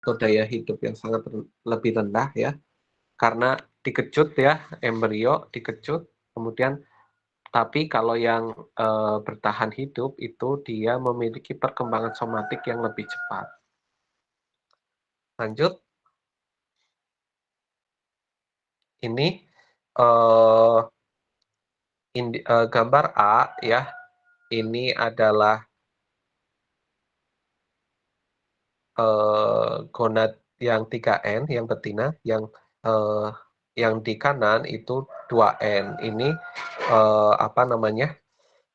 atau daya hidup yang sangat lebih rendah ya, karena dikecut ya, embrio dikecut, kemudian tapi kalau yang bertahan hidup itu dia memiliki perkembangan somatik yang lebih cepat. Lanjut, ini gambar A ya, ini adalah gonad yang 3N, yang betina, yang di kanan itu 2N. Ini apa namanya?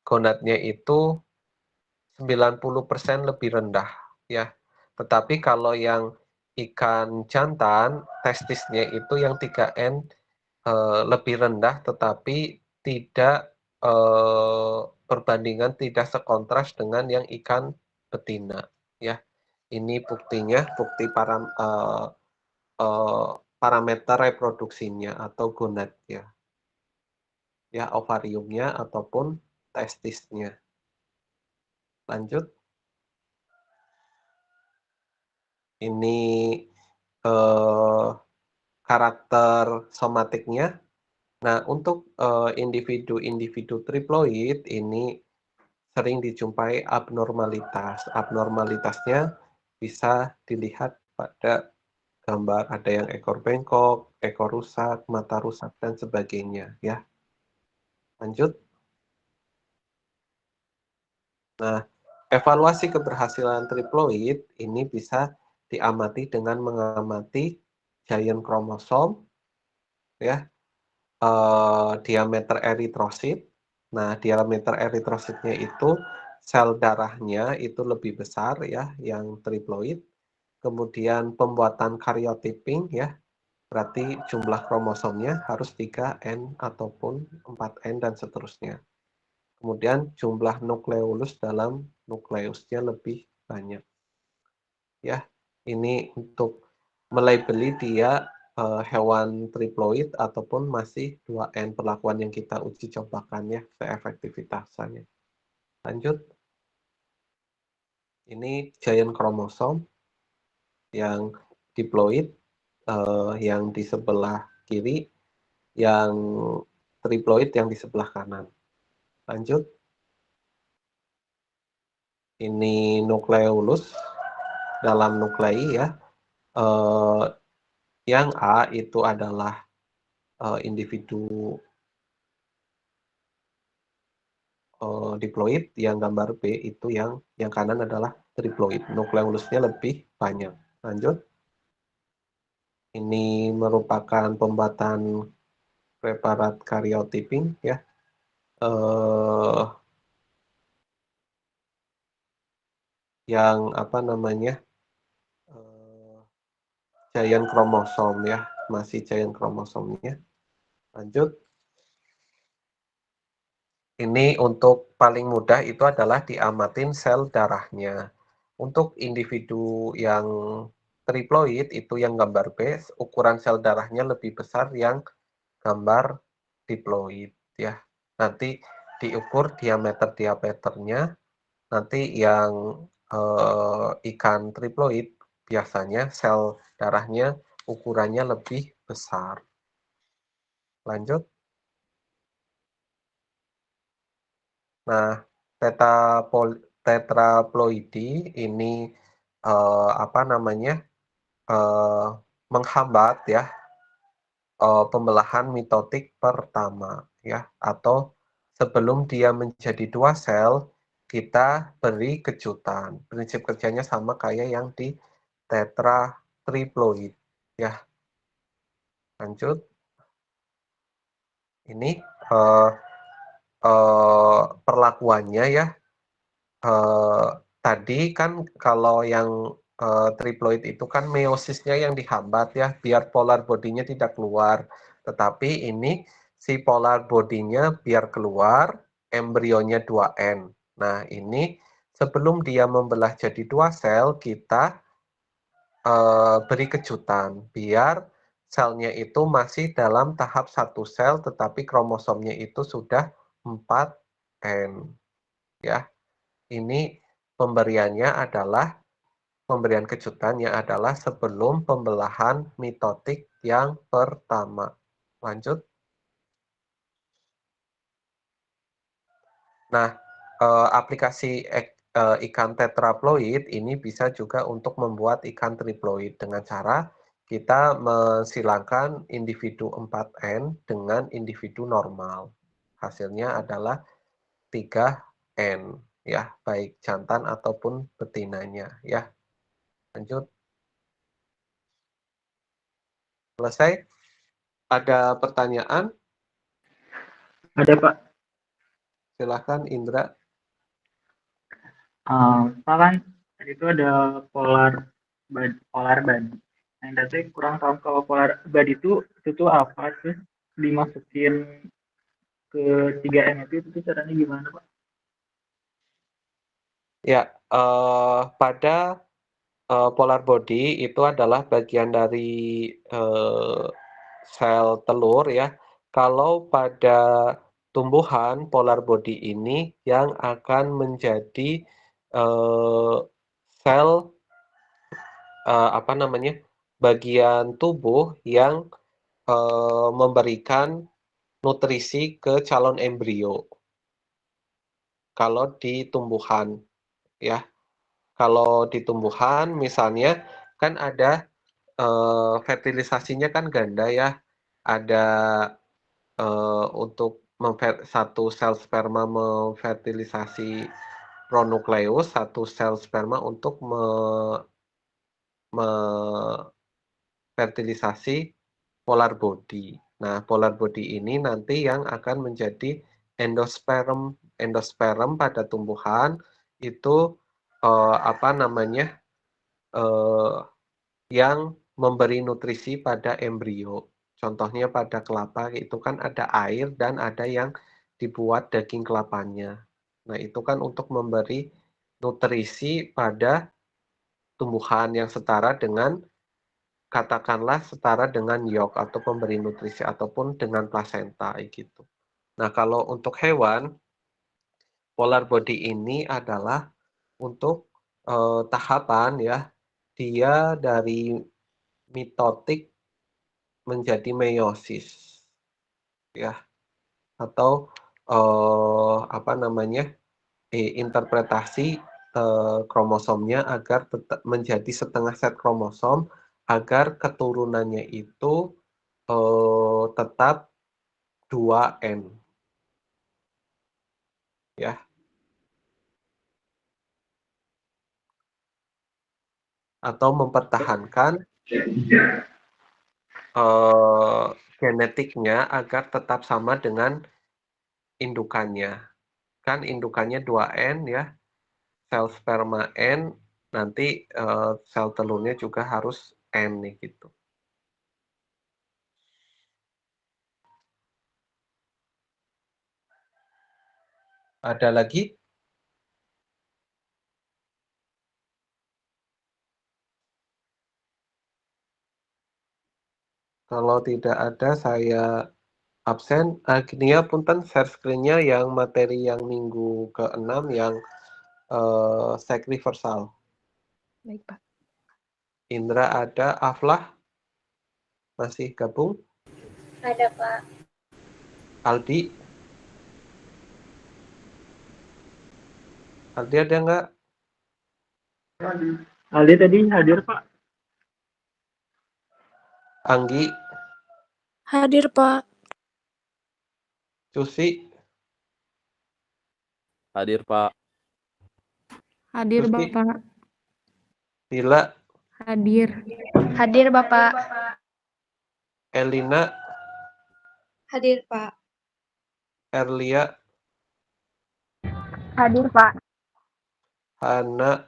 Gonadnya itu 90% lebih rendah ya. Tetapi kalau yang ikan jantan, testisnya itu yang 3N lebih rendah, tetapi tidak perbandingan tidak sekontras dengan yang ikan betina ya. Ini buktinya, bukti parameter reproduksinya atau gonadnya ya, ovariumnya ataupun testisnya. Lanjut, ini karakter somatiknya. Nah, untuk individu-individu triploid ini sering dijumpai abnormalitas. Abnormalitasnya bisa dilihat pada gambar, ada yang ekor bengkok, ekor rusak, mata rusak, dan sebagainya ya. Lanjut. Nah, evaluasi keberhasilan triploid ini bisa diamati dengan mengamati giant kromosom ya, diameter eritrosit. Nah, diameter eritrositnya itu sel darahnya itu lebih besar ya, yang triploid. Kemudian pembuatan karyotyping ya, berarti jumlah kromosomnya harus 3N ataupun 4N dan seterusnya. Kemudian jumlah nukleolus dalam nukleusnya lebih banyak. Ya, ini untuk melabeli dia hewan triploid ataupun masih 2N, perlakuan yang kita uji cobakan ya, keefektivitasannya. Lanjut. Ini giant kromosom yang diploid, yang di sebelah kiri, yang triploid yang di sebelah kanan. Lanjut. Ini nukleolus dalam nuklei ya. Yang A itu adalah individu diploid, yang gambar B itu yang kanan adalah triploid. Nukleolusnya lebih banyak. Lanjut. Ini merupakan pembuatan preparat karyotyping ya. Yang apa namanya? Giant kromosom ya, masih giant kromosomnya. Lanjut. Ini untuk paling mudah itu adalah diamatin sel darahnya. Untuk individu yang triploid itu yang gambar B, ukuran sel darahnya lebih besar yang gambar diploid ya. Nanti diukur diameternya, nanti yang ikan triploid biasanya sel darahnya ukurannya lebih besar. Lanjut. Nah, tetraploidi ini apa namanya, menghambat ya pembelahan mitotik pertama ya, atau sebelum dia menjadi 2 sel kita beri kejutan. Prinsip kerjanya sama kayak yang di tetratriploid ya. Lanjut. Ini perlakuannya ya. Tadi kan kalau yang triploid itu kan meosisnya yang dihambat ya, biar polar bodinya tidak keluar. Tetapi ini si polar bodinya biar keluar, embrionya 2N. Nah, ini sebelum dia membelah jadi 2 sel, kita beri kejutan biar selnya itu masih dalam tahap 1 sel, tetapi kromosomnya itu sudah 4N ya. Ini pemberiannya adalah pemberian kejutannya adalah sebelum pembelahan mitotik yang pertama. Lanjut. Nah, aplikasi ikan tetraploid ini bisa juga untuk membuat ikan triploid dengan cara kita mensilangkan individu 4N dengan individu normal. Hasilnya adalah 3N, ya, baik jantan ataupun betinanya, ya. Lanjut. Selesai? Ada pertanyaan? Ada Pak. Silahkan Indra. Pak kan itu ada polar body. Yang tadi kurang tahu kalau polar body itu tuh apa sih? Dimasukin ke 3M itu caranya gimana Pak? Ya, pada polar body itu adalah bagian dari sel telur ya. Kalau pada tumbuhan polar body ini yang akan menjadi sel apa namanya bagian tubuh yang memberikan nutrisi ke calon embrio. Kalau di tumbuhan ya, kalau di tumbuhan misalnya kan ada fertilisasinya kan ganda ya, ada untuk satu sel sperma memfertilisasi pronukleus, satu sel sperma untuk memfertilisasi polar body. Nah, polar body ini nanti yang akan menjadi endosperm. Endosperm pada tumbuhan itu apa namanya yang memberi nutrisi pada embrio. Contohnya pada kelapa itu kan ada air dan ada yang dibuat daging kelapanya. Nah, itu kan untuk memberi nutrisi pada tumbuhan yang setara dengan katakanlah setara dengan yolk atau pemberi nutrisi ataupun dengan plasenta gitu. Nah, kalau untuk hewan, polar body ini adalah untuk tahapan ya, dia dari mitotik menjadi meiosis ya, atau apa namanya interpretasi kromosomnya agar tetap menjadi setengah set kromosom agar keturunannya itu tetap 2N ya, atau mempertahankan genetiknya agar tetap sama dengan indukannya. Kan indukannya 2N ya, sel sperma N, nanti sel telurnya juga harus N nih gitu. Ada lagi? Kalau tidak ada, saya absen. Agnia punten share screen-nya yang materi yang minggu ke-6 yang sek reversal. Baik, Pak. Indra ada, Aflah masih gabung? Ada, Pak. Aldi? Aldi ada nggak? Aldi tadi hadir Pak. Anggi? Hadir, Pak. Cusi? Hadir, Pak. Hadir, Cusi? Bapak. Dila? Hadir. Hadir, Bapak. Elina? Hadir, Pak. Erlia? Hadir, Pak. Hana?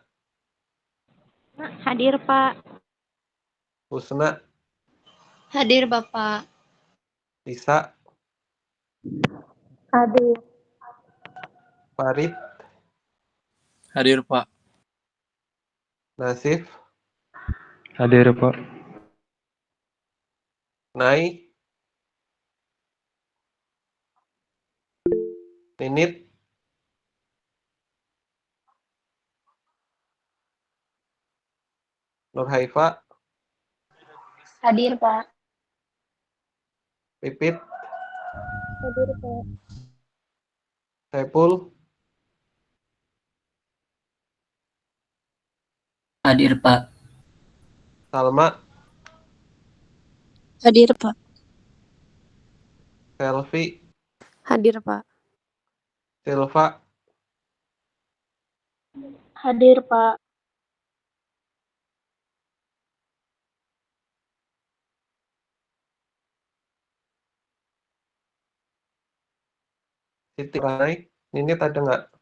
Hadir, Pak. Husna? Hadir, Bapak. Lisa? Hadir. Farid? Hadir, Pak. Nasif? Hadir, Pak. Nai? Ninit? Nur Haifa, Hadir, Pak. Pipit, Hadir, Pak. Saiful, Hadir, Pak. Salma, Hadir, Pak. Selvi, Hadir, Pak. Silva, Hadir, Pak. Siti naik. Ninit ada nggak?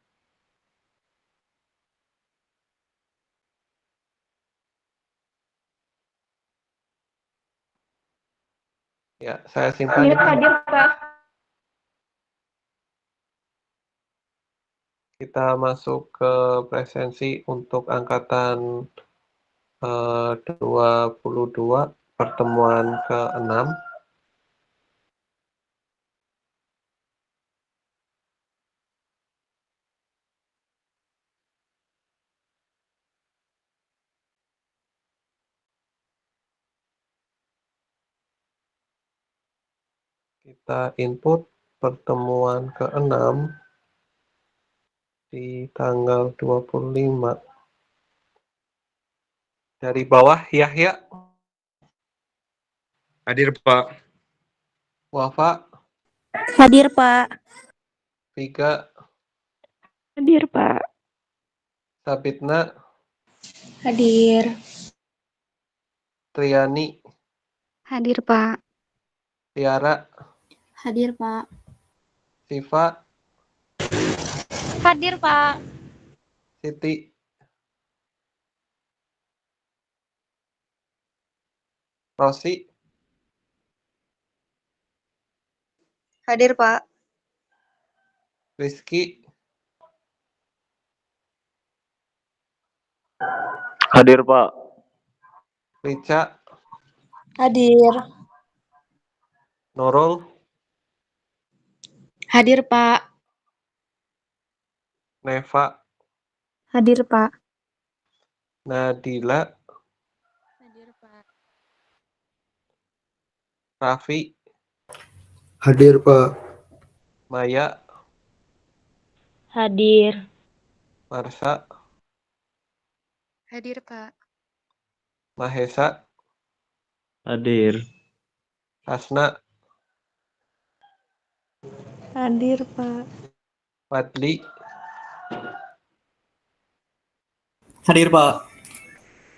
Ya, saya simpan. Hadir, Pak. Kita masuk ke presensi untuk angkatan 22 pertemuan ke-6. Kita input pertemuan ke-6 di tanggal 25. Dari bawah, Yahya, Hadir, Pak. Wafa, Hadir, Pak. Vika, Hadir, Pak. Sabitna, Hadir. Triani, Hadir, Pak. Tiara, Hadir, Pak. Siva, Hadir, Pak. Siti, Rosi, Hadir, Pak. Rizky, Hadir, Pak. Rica, Hadir. Nurul, Hadir, Pak. Neva, Hadir, Pak. Nadila, Hadir, Pak. Raffi, Hadir, Pak. Maya, Hadir. Marsha, Hadir, Pak. Mahesa, Hadir. Hasna, Hadir, Pak. Fadli, Hadir, Pak.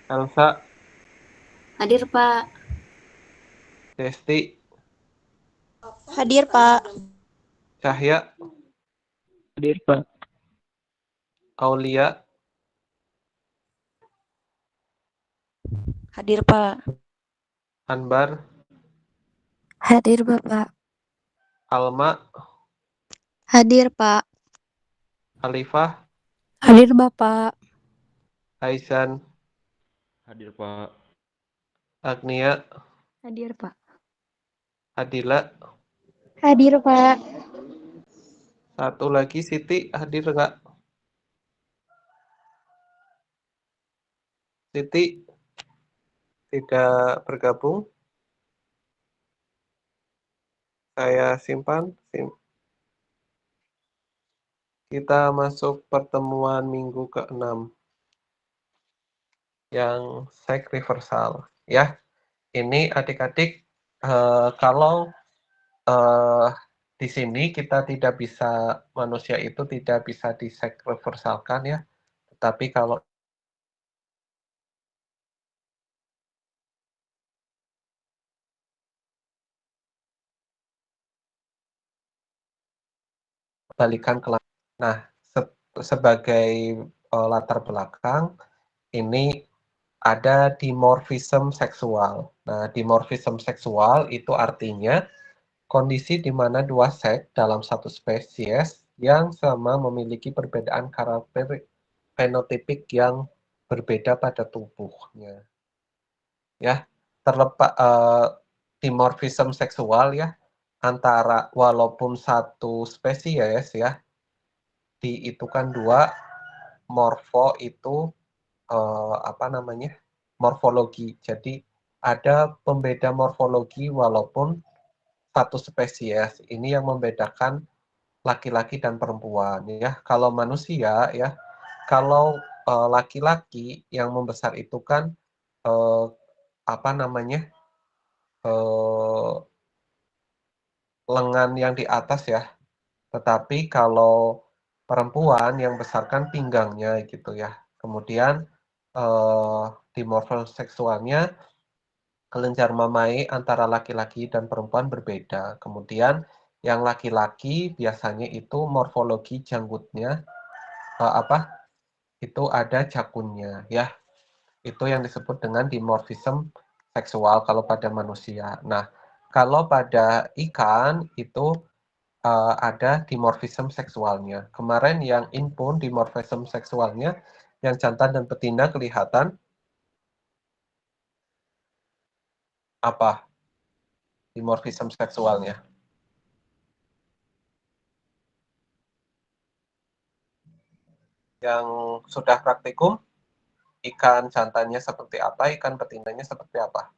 Elsa, Hadir, Pak. Desti, Hadir, Pak. Cahya, Hadir, Pak. Aulia, Hadir, Pak. Anbar, Hadir, Bapak. Alma, Hadir, Pak. Alifah, Hadir, Bapak. Aisan, Hadir, Pak. Agnia, Hadir, Pak. Adila, Hadir, Pak. satu lagi Siti, hadir nggak? Siti tidak bergabung. Saya simpan. Kita masuk pertemuan minggu ke-6 yang seg reversal. Ya, ini adik-adik kalau di sini kita tidak bisa, manusia itu tidak bisa di seg reversalkan ya. Tetapi kalau balikan ke nah, sebagai latar belakang ini ada dimorfisme seksual. Nah, dimorfisme seksual itu artinya kondisi di mana dua seks dalam satu spesies yang sama memiliki perbedaan karakter fenotipik yang berbeda pada tubuhnya. Ya, terlepas dimorfisme seksual ya antara walaupun satu spesies ya itu kan dua, morfo itu apa namanya? morfologi. Jadi ada pembeda morfologi walaupun satu spesies. Ini yang membedakan laki-laki dan perempuan ya. Kalau manusia ya, kalau laki-laki yang membesar itu kan apa namanya? Lengan yang di atas ya. Tetapi kalau perempuan yang besarkan pinggangnya gitu ya. Kemudian dimorfisme seksualnya kelenjar mamae antara laki-laki dan perempuan berbeda. Kemudian yang laki-laki biasanya itu morfologi janggutnya itu ada jakunnya ya. Itu yang disebut dengan dimorfisme seksual kalau pada manusia. Nah, kalau pada ikan itu ada dimorfisme seksualnya. Kemarin yang input dimorfisme seksualnya yang jantan dan betina kelihatan apa dimorfisme seksualnya? Yang sudah praktikum, ikan jantannya seperti apa, ikan betinanya seperti apa?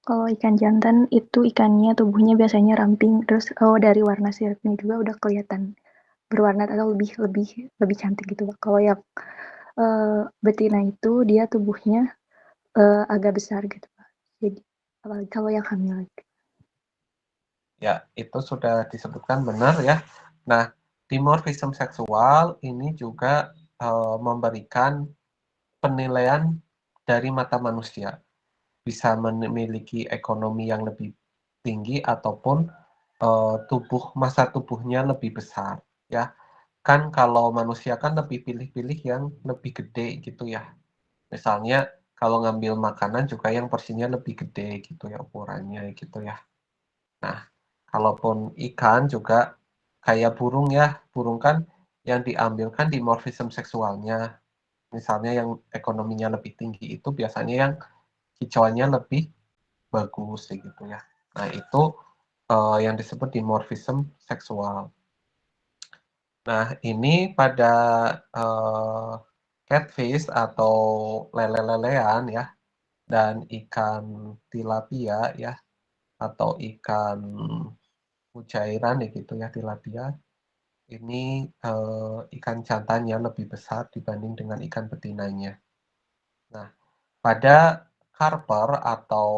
Kalau ikan jantan itu ikannya tubuhnya biasanya ramping, terus dari warna siripnya juga udah kelihatan berwarna atau lebih cantik gitu, Pak. Kalau yang betina itu dia tubuhnya agak besar gitu, Pak. Jadi apalagi kalau yang hamil. Ya, itu sudah disebutkan benar ya. Nah, dimorfisme seksual ini juga memberikan penilaian dari mata manusia. Bisa memiliki ekonomi yang lebih tinggi ataupun masa tubuhnya lebih besar ya. Kan kalau manusia kan lebih pilih-pilih yang lebih gede gitu ya. Misalnya kalau ngambil makanan juga yang porsinya lebih gede gitu ya ukurannya gitu ya. Nah, kalaupun ikan juga kayak burung ya, burung kan yang diambil kan dimorfisme seksualnya. Misalnya yang ekonominya lebih tinggi itu biasanya yang kicauannya lebih bagus gitu ya. Nah, itu yang disebut dimorfisme seksual. Nah, ini pada catfish atau lele-lelean ya, dan ikan tilapia ya, atau ikan mujairan ya gitu ya, tilapia. Ini ikan jantannya lebih besar dibanding dengan ikan betinanya. Nah, pada karper atau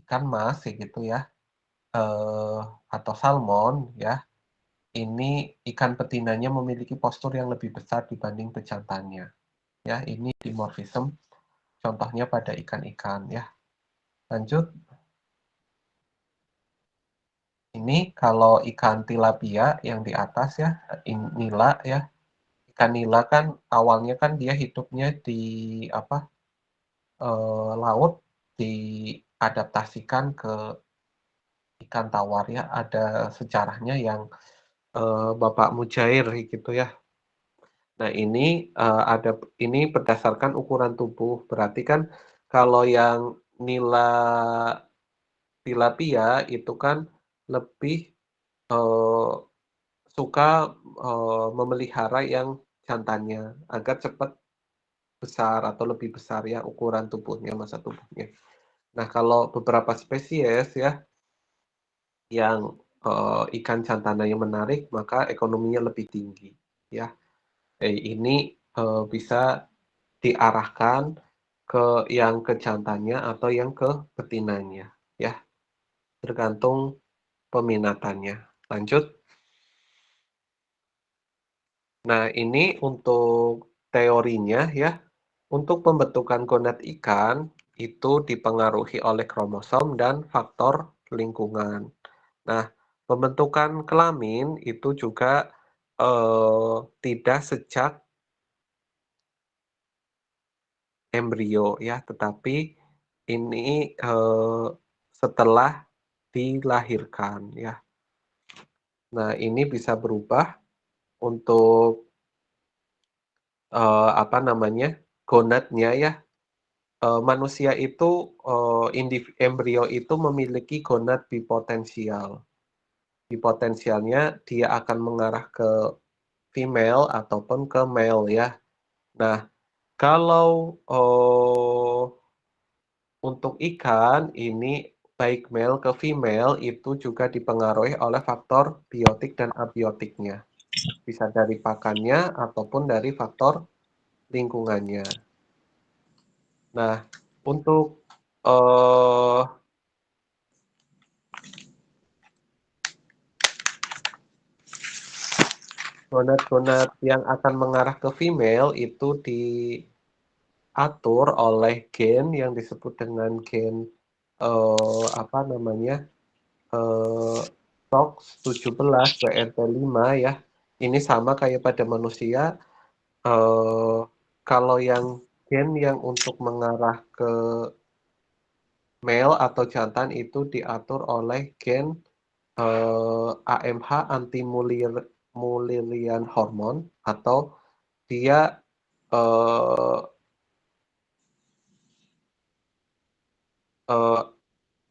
ikan mas ya gitu ya, atau salmon ya, ini ikan betinanya memiliki postur yang lebih besar dibanding bejantannya. Ya, ini dimorfisme. Contohnya pada ikan-ikan ya. Lanjut. Ini kalau ikan tilapia yang di atas ya, nila ya. Ikan nila kan awalnya kan dia hidupnya di laut, diadaptasikan ke ikan tawar ya. Ada sejarahnya yang Bapak Mujair gitu ya. Nah, ini berdasarkan ukuran tubuh. Berarti kan kalau yang nila tilapia itu kan lebih suka memelihara yang jantannya agar cepat besar atau lebih besar ya ukuran tubuhnya, masa tubuhnya. Nah, kalau beberapa spesies ya yang ikan jantananya menarik, maka ekonominya lebih tinggi ya. Ini bisa diarahkan ke yang ke jantannya atau yang ke betinanya ya, tergantung peminatannya. Lanjut. Nah, ini untuk teorinya ya. Untuk pembentukan gonad ikan itu dipengaruhi oleh kromosom dan faktor lingkungan. Nah, pembentukan kelamin itu juga tidak sejak embrio ya, tetapi ini setelah dilahirkan ya. Nah, ini bisa berubah untuk gonadnya ya. Manusia itu embrio itu memiliki gonad bipotensial. bipotensialnya dia akan mengarah ke female ataupun ke male ya. Nah, kalau untuk ikan ini baik male ke female itu juga dipengaruhi oleh faktor biotik dan abiotiknya. Bisa dari pakannya ataupun dari faktor lingkungannya. Nah, untuk gonad-gonad yang akan mengarah ke female itu diatur oleh gen yang disebut dengan gen SOX17 WRT5 ya. Ini sama kayak pada manusia. Kalau yang gen yang untuk mengarah ke male atau jantan itu diatur oleh gen AMH anti-Mullerian hormone atau dia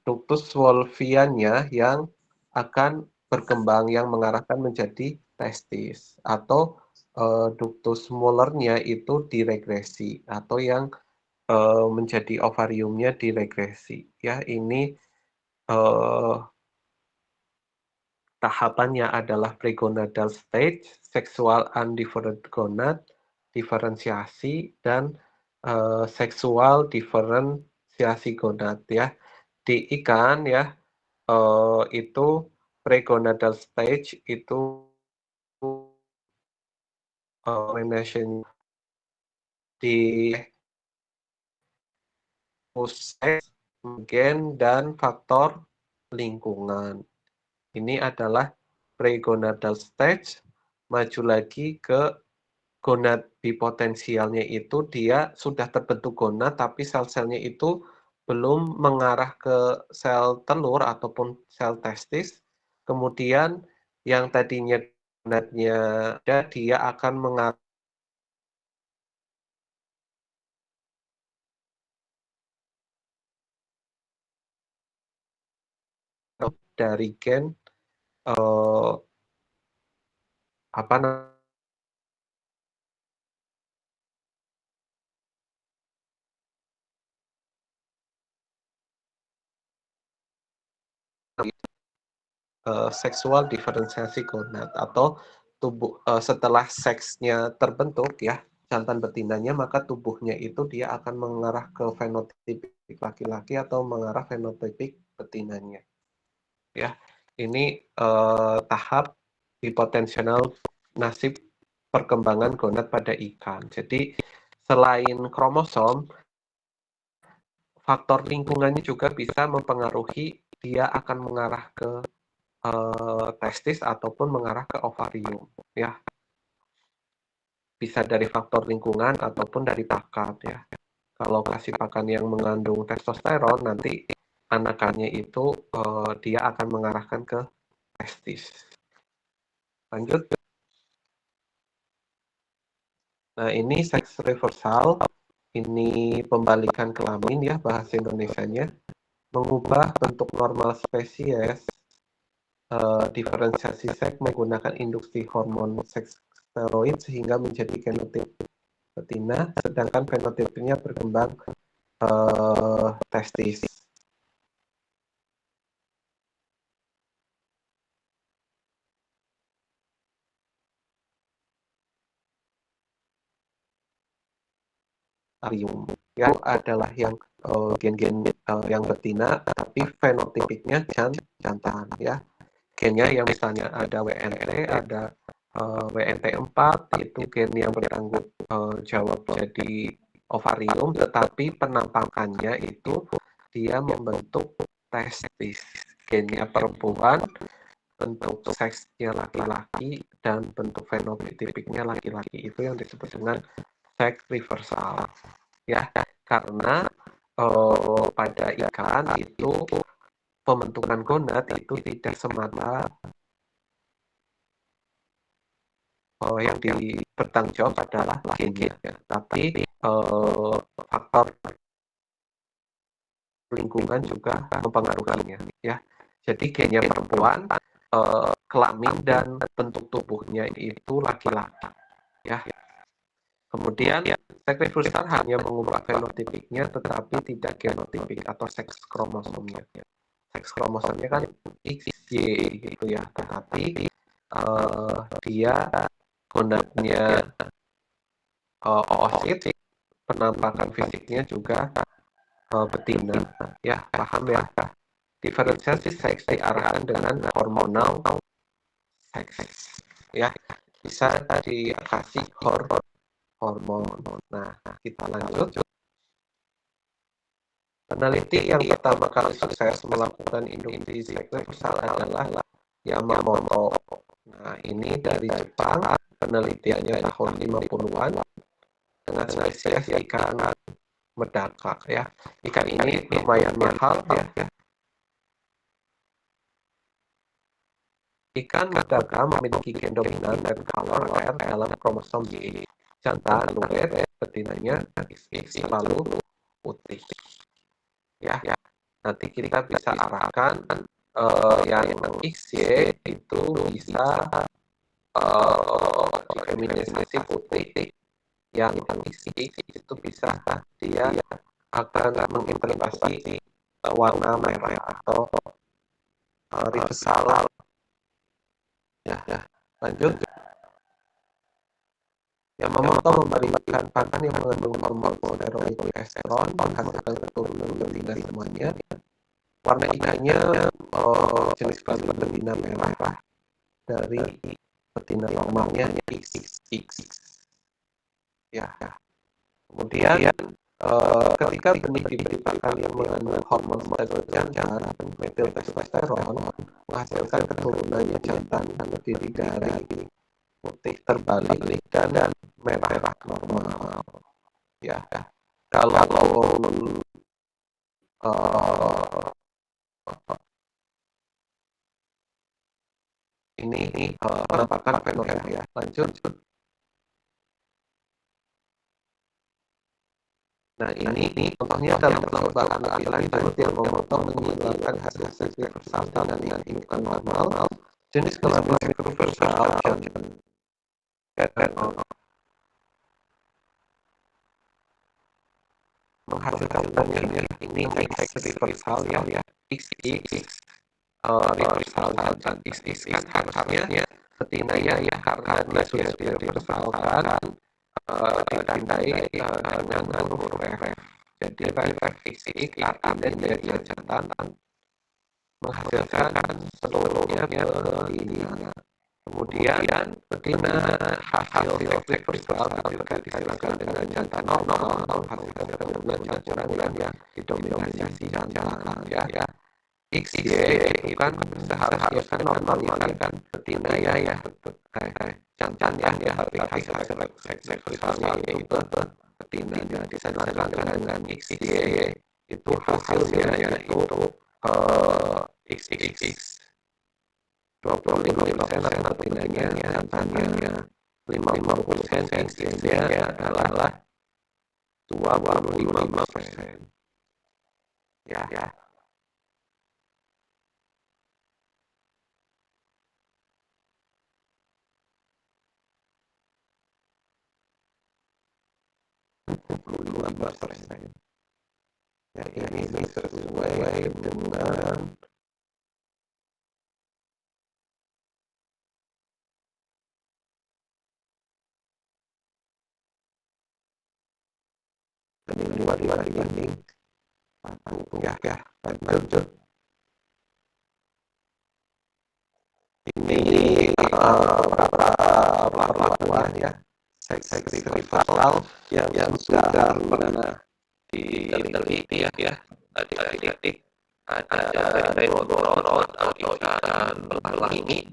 ductus wolffiana yang akan berkembang yang mengarahkan menjadi testis atau ductus Mullernya itu diregresi atau yang menjadi ovariumnya diregresi ya. Ini tahapannya adalah pregonadal stage, sexual undifferent gonad, diferensiasi, dan sexual diferensiasi gonad ya. Di ikan ya itu pregonadal stage itu mention di pusat gen dan faktor lingkungan. Ini adalah pregonadal stage. Maju lagi ke gonad bipotensialnya itu dia sudah terbentuk gonad tapi sel-selnya itu belum mengarah ke sel telur ataupun sel testis. Kemudian yang tadinya gonadnya ada dia akan mengarah dari gen apa namanya seksual diferensiasi gonad atau tubuh setelah seksnya terbentuk ya jantan betinanya maka tubuhnya itu dia akan mengarah ke fenotipik laki-laki atau mengarah fenotipik betinanya ya. Ini tahap bipotensial nasib perkembangan gonad pada ikan. Jadi selain kromosom faktor lingkungannya juga bisa mempengaruhi dia akan mengarah ke testis ataupun mengarah ke ovarium ya. Bisa dari faktor lingkungan ataupun dari pakan ya. Kalau kasih pakan yang mengandung testosteron nanti anakannya itu dia akan mengarahkan ke testis. Lanjut. Nah, ini seks reversal. Ini pembalikan kelamin ya bahasa Indonesianya. Mengubah bentuk normal spesies diferensiasi seks menggunakan induksi hormon seks steroid sehingga menjadi genotip betina, sedangkan fenotipnya berkembang testis. Yang adalah yang gen-gen yang betina, tapi fenotipiknya jantan ya. Gennya yang misalnya ada WNT, ada WNT4 itu gen yang bertanggung jawab jadi ovarium, tetapi penampakannya itu dia membentuk testis. Gennya perempuan, bentuk seksnya laki-laki, dan bentuk fenotipiknya laki-laki. Itu yang disebut dengan seks reversal. Ya, karena pada ikan itu pembentukan gonad itu tidak semata yang bertanggung jawab adalah gennya, tapi faktor lingkungan juga mempengaruhinya ya. Jadi gennya perempuan kelamin dan bentuk tubuhnya itu laki-laki, ya. Kemudian seks reproducer hanya mengubah fenotipiknya tetapi tidak genotipik atau seks kromosomnya. Seks kromosomnya kan XY gitu ya, tetapi dia gonadnya oosit, penampakan fisiknya juga betina, ya, paham ya. Diferensiasi seks diarahkan dengan hormonal seks, ya, bisa dikasih hormon. Nah, kita lanjut. Peneliti yang pertama kali sukses melakukan induksi seks reproduksi adalah Yamamoto. Nah, ini dari Jepang, penelitiannya tahun 50-an dengan spesies ikan medaka, ya. Ikan ini lumayan mahal, ya. Ikan medaka memiliki gen dominan dan color R dalam kromosom Y. Jantan luret, betinanya XX lalu putih. Ya, nanti kita bisa arahkan yang XY itu bisa difeminisasi putih, yang XX itu bisa dia akan menginterpretasi warna merah atau reversal. Ya, lanjut. Yamamoto memberikan pakan yang mengandung hormon steroid progesteron menghasilkan keturunan betina semuanya. Warna ikannya jenis kelamin betina merah dari betina normalnya XX. Ya. Kemudian ketika benih diberi pakan yang mengandung hormon steroid jantan, metil testosteron menghasilkan keturunannya jantan terdiri dari putih terbalik dan merah normal. Ya, kalau ini penampakan fenotip, ya. Lanjut. Nah, ini contohnya dalam percobaan lebih lanjut yang memotong menghilangkan hasil seks reversal dengan ikan normal jenis kelamin reversal jantan. Menghasilkan pemilih ini seks reversal ya, XX reversal jantan XX kan harusnya betina ya karena dia sudah direversalkan ditandai dengan huruf F. Jadi XX artinya dia jantan menghasilkan seluruhnya betina. Kemudian betina hasil seks reversal juga dihasilkan dengan jantan normal menghasilkan keturunan campuran yang didominasi jantan, ya. XY itu kan seharusnya kan normalnya kan betina ya jantan ya, tapi hasil seks reversalnya itu betina. Disandarkan dengan XY itu hasilnya yaitu XX 25% betinanya, jantannya 50%, XY-nya adalah 25%. Ya. Ya, ini sesuai dengan dibanding ya. Lanjut. Ini perlakuan ya seks reversal yang sudah pernah diteliti ya. Tadi ada renodoron atau ikan belang ini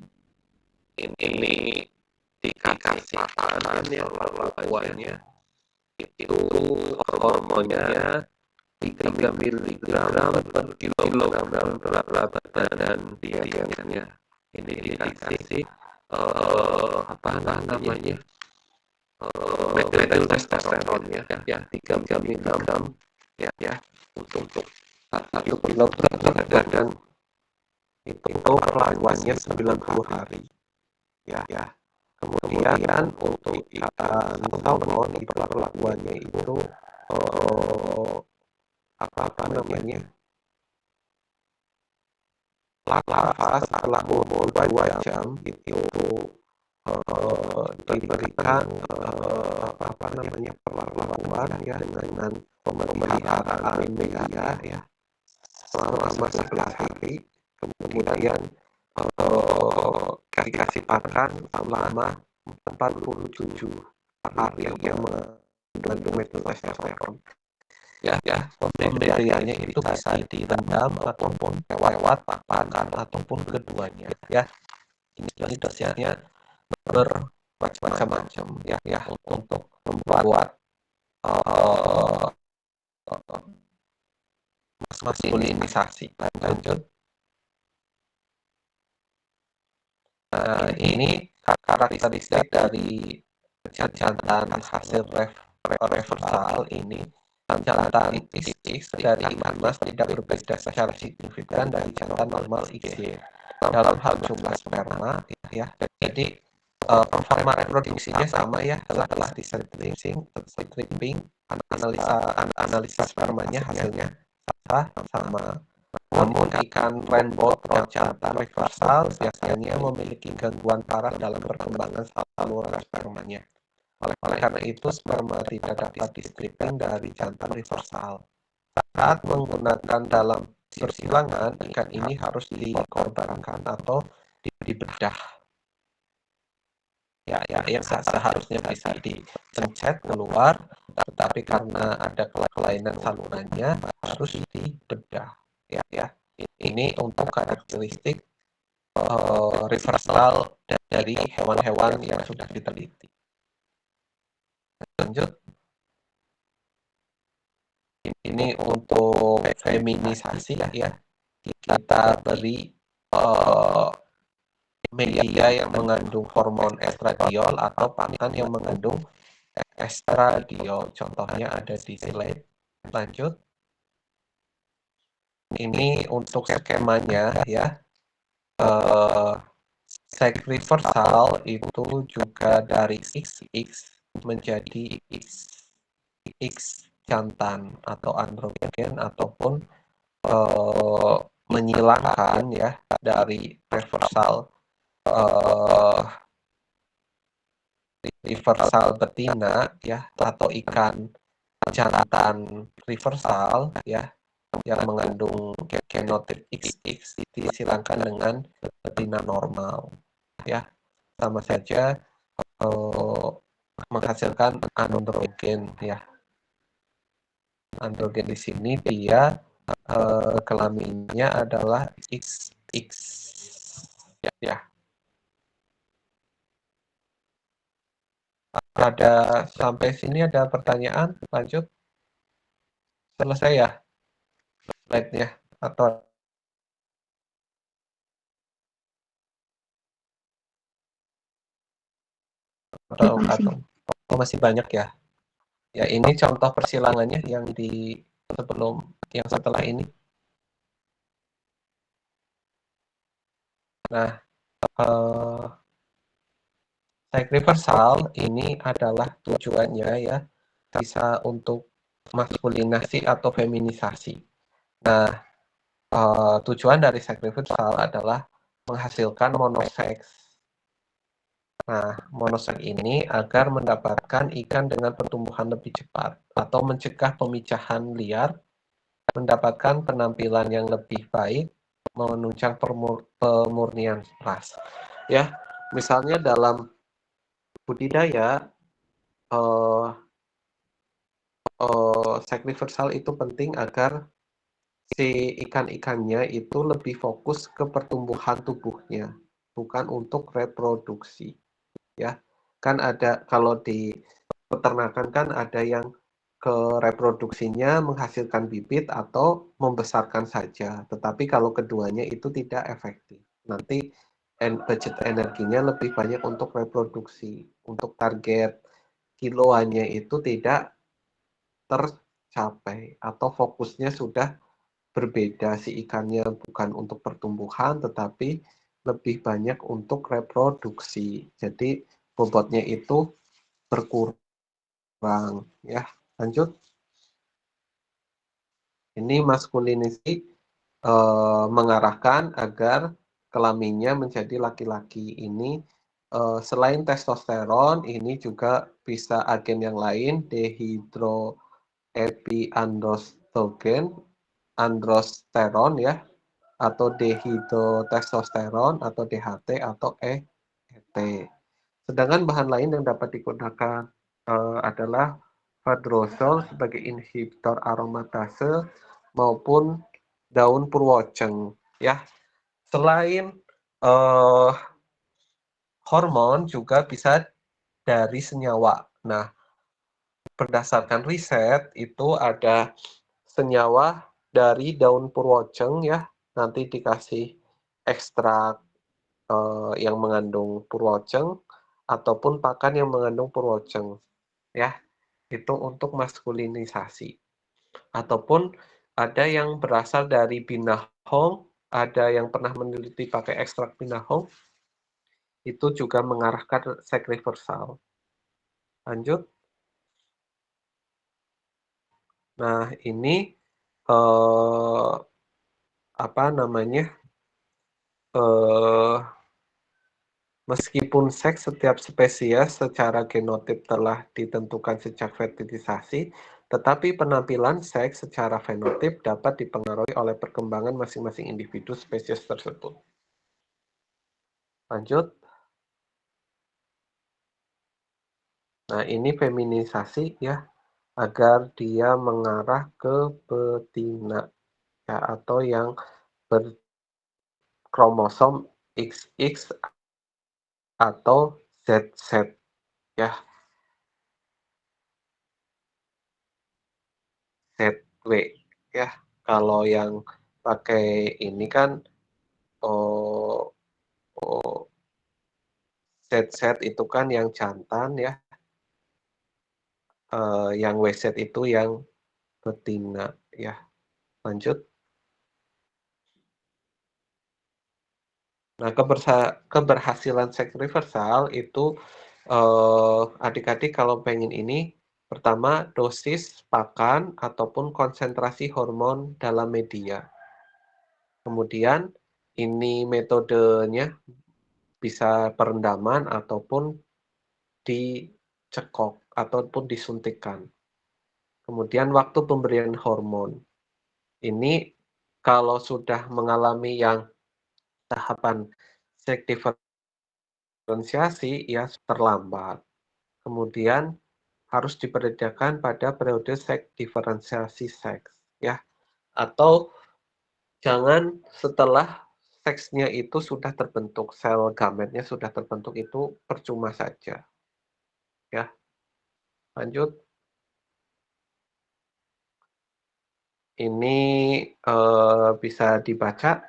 dikasih makanan yang perlakuannya itu hormonnya 3 mg per kilogram berat badan biasanya. Ini dikasih apa namanya metil testosteron ya 3 mg ya untuk 1 kg berat badan itu perlakuannya 90 hari. Ya. Kemudian untuk ikan salmon itu perlakuannya itu apa namanya, larva setelah umur 2 jam itu diberikan apa namanya perlakuan ya dengan pemeliharaan media ya selama 11 hari, kemudian dikasih pakan selama 47 hari yang mengandung metotestosteron. Ya, pemberiannya itu bisa direndam ataupun lewat pakan ataupun keduanya. Ya, ini dosisnya bermacam-macam ya untuk membuat maskulinisasi. Lanjut. Nah, ini karakteristik dari jantan hasil reversal ini. Jantan istis dari ikan mas tidak berbeda secara signifikan dari jantan normal IGD dalam hal jumlah sperma ya. Jadi performa reproduksinya sama ya setelah di stripping analisa spermanya hasilnya sama. Namun ikan rainbow trout jantan reversal biasanya memiliki gangguan parah dalam perkembangan saluran spermanya. Oleh karena itu, sperma tidak dapat di-stripping dari jantan reversal. Saat menggunakan dalam persilangan, ikan ini harus dikorbankan atau dibedah. Ya, yang seharusnya bisa dipencet keluar, tetapi karena ada kelainan salurannya, harus dibedah. Ya. Ini untuk karakteristik reversal dari hewan-hewan yang sudah diteliti. Lanjut. Ini untuk feminisasi ya. Kita beri media yang mengandung hormon estradiol atau pakan yang mengandung estradiol. Contohnya ada di slide. Lanjut. Ini untuk skemanya ya. Sex reversal itu juga dari XX menjadi X jantan atau androgen ataupun menyilangkan ya dari reversal betina ya atau ikan jantan reversal ya yang mengandung genotip XX disilangkan dengan betina normal ya, sama saja menghasilkan androgen ya. Androgen di sini dia kelaminnya adalah XX ya. Ada sampai sini ada pertanyaan? Lanjut. Selesai ya slide-nya atau masih banyak ya? Ya, ini contoh persilangannya yang di sebelum yang setelah ini. Nah, sex reversal ini adalah tujuannya ya bisa untuk maskulinasi atau feminisasi. Nah, tujuan dari sex reversal adalah menghasilkan monoseks. Nah, monoseks ini agar mendapatkan ikan dengan pertumbuhan lebih cepat atau mencegah pemicahan liar, mendapatkan penampilan yang lebih baik, menunjang pemurnian ras. Ya, misalnya dalam budidaya, sex reversal itu penting agar si ikan-ikannya itu lebih fokus ke pertumbuhan tubuhnya, bukan untuk reproduksi. Ya, kan ada kalau di peternakan kan ada yang ke reproduksinya menghasilkan bibit atau membesarkan saja, tetapi kalau keduanya itu tidak efektif. Nanti budget energinya lebih banyak untuk reproduksi, untuk target kiloannya itu tidak tercapai atau fokusnya sudah berbeda, si ikannya bukan untuk pertumbuhan tetapi lebih banyak untuk reproduksi. Jadi bobotnya itu berkurang ya. Lanjut. Ini masculinity mengarahkan agar kelaminnya menjadi laki-laki. Ini selain testosteron, ini juga bisa agen yang lain, androsteron ya, atau dehidrotestosteron atau DHT atau ET. Sedangkan bahan lain yang dapat digunakan adalah fadrosol sebagai inhibitor aromatase maupun daun purwoceng ya. Selain hormon juga bisa dari senyawa. Nah, berdasarkan riset itu ada senyawa dari daun purwoceng ya, nanti dikasih ekstrak yang mengandung purwoceng ataupun pakan yang mengandung purwoceng ya, itu untuk maskulinisasi. Ataupun ada yang berasal dari binahong, ada yang pernah meneliti pakai ekstrak binahong, itu juga mengarahkan seks reversal. Lanjut. Nah, ini apa namanya? Meskipun seks setiap spesies secara genotip telah ditentukan sejak fertilisasi, tetapi penampilan seks secara fenotip dapat dipengaruhi oleh perkembangan masing-masing individu spesies tersebut. Lanjut. Nah, ini feminisasi ya, agar dia mengarah ke betina ya, atau yang berkromosom XX atau ZZ ya, ZW ya. Kalau yang pakai ini kan ZZ itu kan yang jantan ya, yang WZ itu yang betina ya. Lanjut. Nah, keberhasilan seks reversal itu adik-adik kalau pengen ini, pertama dosis pakan ataupun konsentrasi hormon dalam media. Kemudian ini metodenya bisa perendaman ataupun dicekok ataupun disuntikkan. Kemudian waktu pemberian hormon. Ini kalau sudah mengalami yang tahapan seks diferensiasi ya terlambat. Kemudian harus diperdayakan pada periode seks diferensiasi seks ya. Atau jangan setelah seksnya itu sudah terbentuk, sel gametnya sudah terbentuk, itu percuma saja. Ya. Lanjut. Ini bisa dibaca.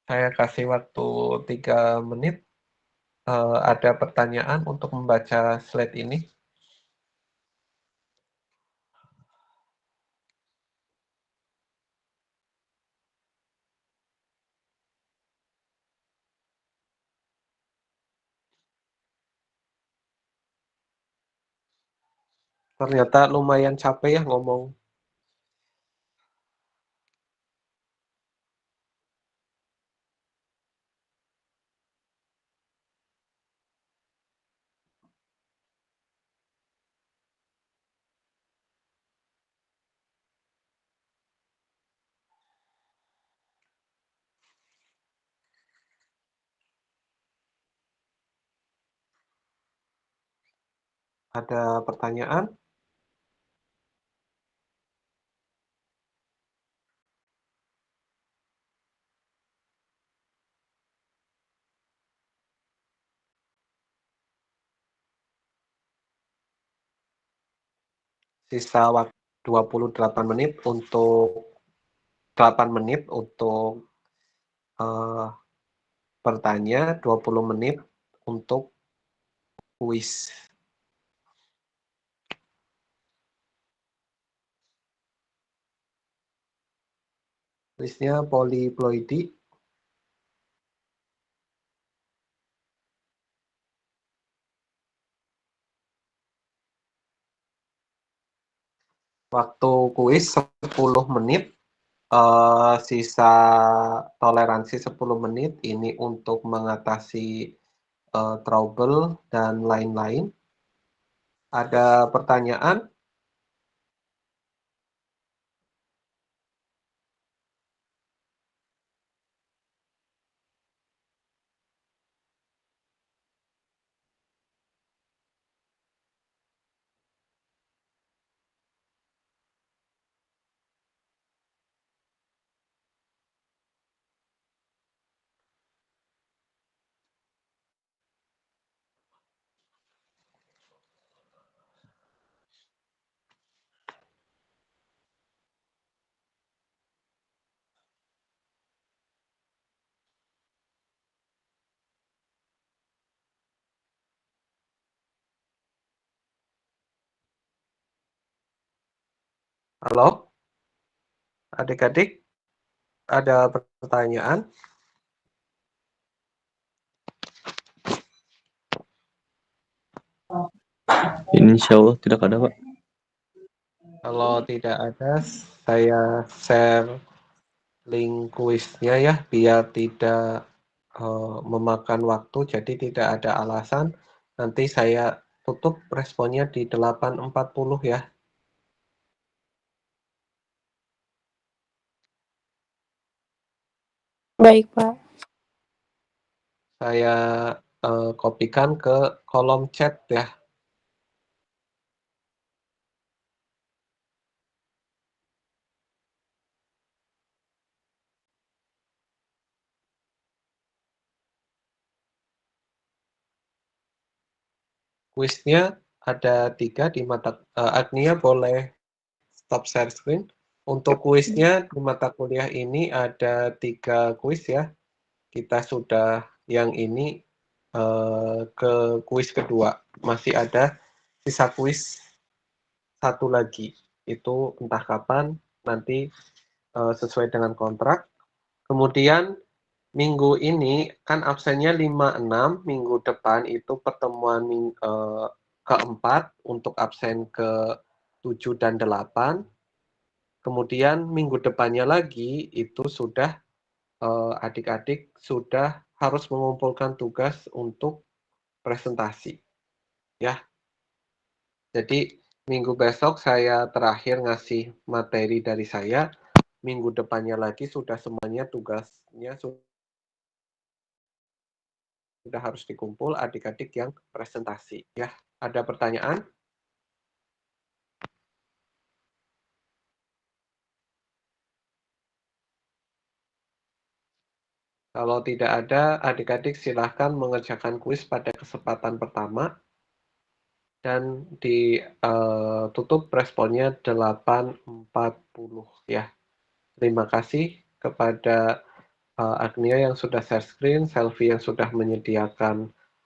Saya kasih waktu 3 menit. Ada pertanyaan untuk membaca slide ini? Ternyata lumayan capek ya ngomong. Ada pertanyaan? Sisa waktu 28 menit untuk 8 menit untuk bertanya, 20 menit untuk kuis. Kuisnya poliploidi. Waktu kuis 10 menit, sisa toleransi 10 menit ini untuk mengatasi trouble dan lain-lain. Ada pertanyaan? Halo? Adik-adik, ada pertanyaan? Insya Allah tidak ada, Pak. Kalau tidak ada, saya share link kuisnya ya, biar tidak memakan waktu, jadi tidak ada alasan. Nanti saya tutup responnya di 8.40 ya. Baik, Pak. Saya kopikan ke kolom chat ya. Kuisnya ada 3 di mata, Agnia boleh stop share screen. Untuk kuisnya di mata kuliah ini ada 3 kuis ya. Kita sudah yang ini ke kuis kedua. Masih ada sisa kuis 1 lagi. Itu entah kapan, nanti sesuai dengan kontrak. Kemudian minggu ini kan absennya 5-6, minggu depan itu pertemuan keempat untuk absen ke-7 dan 8. Kemudian minggu depannya lagi itu sudah adik-adik sudah harus mengumpulkan tugas untuk presentasi. Ya. Jadi minggu besok saya terakhir ngasih materi dari saya, minggu depannya lagi sudah semuanya tugasnya sudah harus dikumpul adik-adik yang presentasi. Ya, ada pertanyaan? Kalau tidak ada, adik-adik silahkan mengerjakan kuis pada kesempatan pertama dan ditutup responnya 8.40 ya. Terima kasih kepada Agnia yang sudah share screen, Selvi yang sudah menyediakan